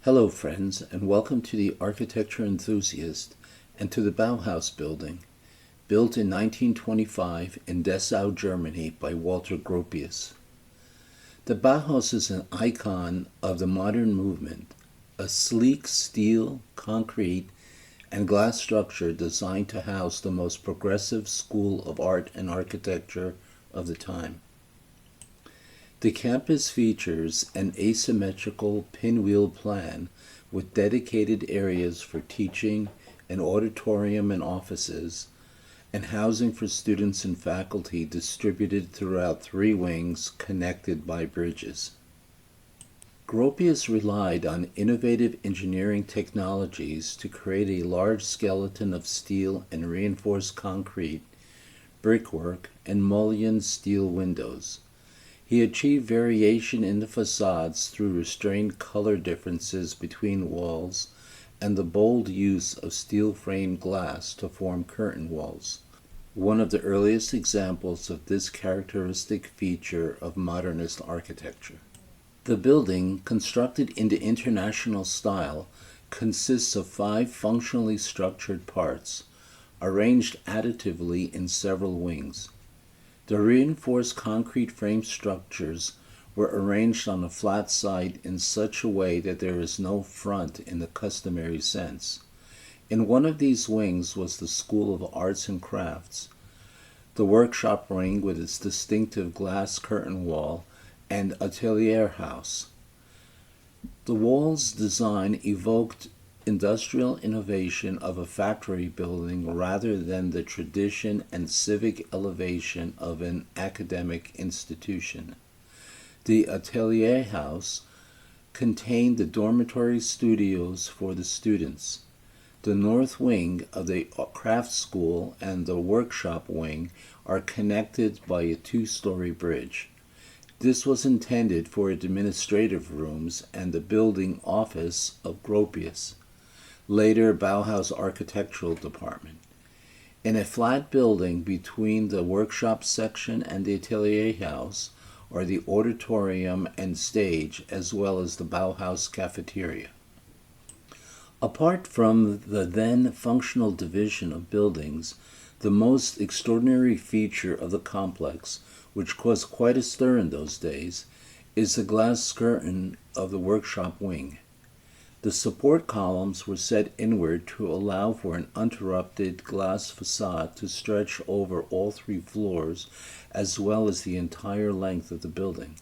Hello friends, and welcome to the Architecture Enthusiast and to the Bauhaus Building, built in 1925 in Dessau, Germany by Walter Gropius. The Bauhaus is an icon of the modern movement, a sleek steel, concrete, and glass structure designed to house the most progressive school of art and architecture of the time. The campus features an asymmetrical pinwheel plan with dedicated areas for teaching, an auditorium and offices, and housing for students and faculty distributed throughout 3 wings connected by bridges. Gropius relied on innovative engineering technologies to create a large skeleton of steel and reinforced concrete, brickwork, and mullioned steel windows. He achieved variation in the facades through restrained color differences between walls and the bold use of steel-framed glass to form curtain walls, one of the earliest examples of this characteristic feature of modernist architecture. The building, constructed in the international style, consists of 5 functionally structured parts, arranged additively in several wings. The reinforced concrete frame structures were arranged on a flat side in such a way that there is no front in the customary sense. In one of these wings was the School of Arts and Crafts, the workshop wing with its distinctive glass curtain wall, and atelier house. The wall's design evoked industrial innovation of a factory building rather than the tradition and civic elevation of an academic institution. The atelier house contained the dormitory studios for the students. The north wing of the craft school and the workshop wing are connected by a 2-story bridge. This was intended for administrative rooms and the building office of Gropius, later Bauhaus Architectural Department. In a flat building between the workshop section and the atelier house are the auditorium and stage, as well as the Bauhaus cafeteria. Apart from the then functional division of buildings, the most extraordinary feature of the complex, which caused quite a stir in those days, is the glass curtain of the workshop wing. The support columns were set inward to allow for an uninterrupted glass facade to stretch over all 3 floors as well as the entire length of the building.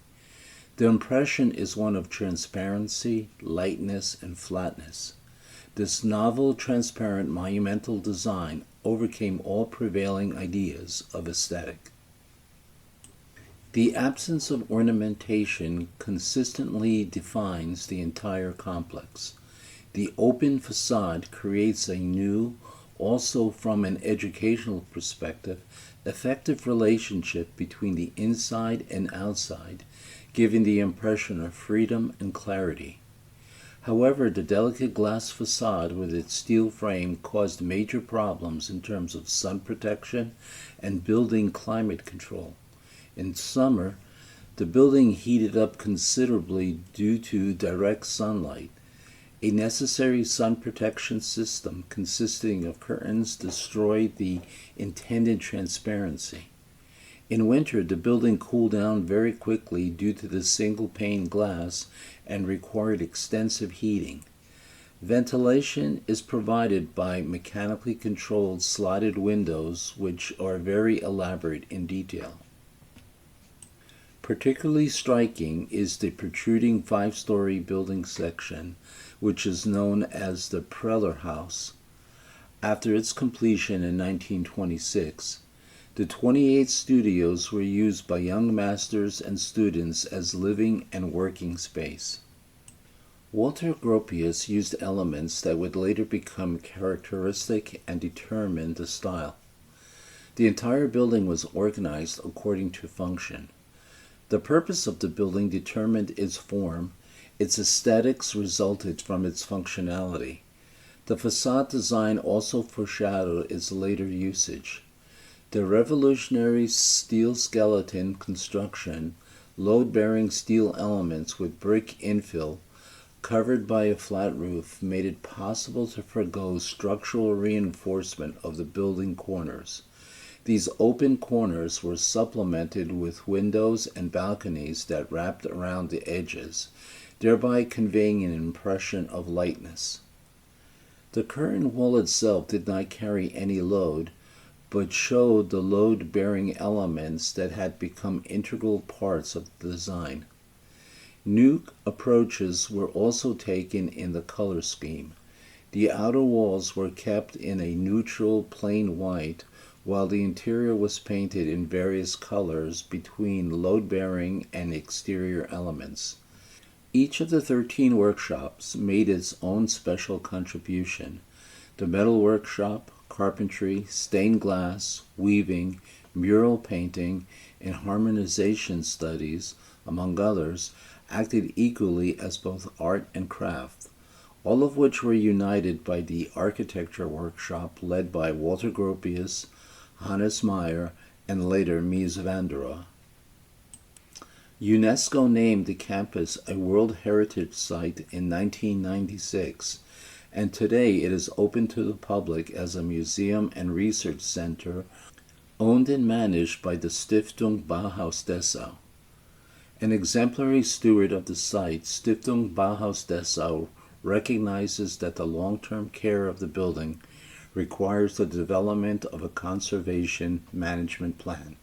The impression is one of transparency, lightness, and flatness. This novel, transparent, monumental design overcame all prevailing ideas of aesthetic. The absence of ornamentation consistently defines the entire complex. The open facade creates a new, also from an educational perspective, effective relationship between the inside and outside, giving the impression of freedom and clarity. However, the delicate glass facade with its steel frame caused major problems in terms of sun protection and building climate control. In summer, the building heated up considerably due to direct sunlight. A necessary sun protection system consisting of curtains destroyed the intended transparency. In winter, the building cooled down very quickly due to the single-pane glass and required extensive heating. Ventilation is provided by mechanically controlled slotted windows, which are very elaborate in detail. Particularly striking is the protruding 5-story building section, which is known as the Preller House. After its completion in 1926, the 28 studios were used by young masters and students as living and working space. Walter Gropius used elements that would later become characteristic and determine the style. The entire building was organized according to function. The purpose of the building determined its form. Its aesthetics resulted from its functionality. The facade design also foreshadowed its later usage. The revolutionary steel skeleton construction, load-bearing steel elements with brick infill, covered by a flat roof, made it possible to forgo structural reinforcement of the building corners. These open corners were supplemented with windows and balconies that wrapped around the edges, thereby conveying an impression of lightness. The curtain wall itself did not carry any load, but showed the load-bearing elements that had become integral parts of the design. New approaches were also taken in the color scheme. The outer walls were kept in a neutral, plain white, while the interior was painted in various colors between load-bearing and exterior elements. Each of the 13 workshops made its own special contribution. The metal workshop, carpentry, stained glass, weaving, mural painting, and harmonization studies, among others, acted equally as both art and craft, all of which were united by the architecture workshop led by Walter Gropius, Hannes Meyer, and later Mies van der Rohe. UNESCO named the campus a World Heritage Site in 1996, and today it is open to the public as a museum and research center owned and managed by the Stiftung Bauhaus Dessau. An exemplary steward of the site, Stiftung Bauhaus Dessau recognizes that the long-term care of the building requires the development of a conservation management plan.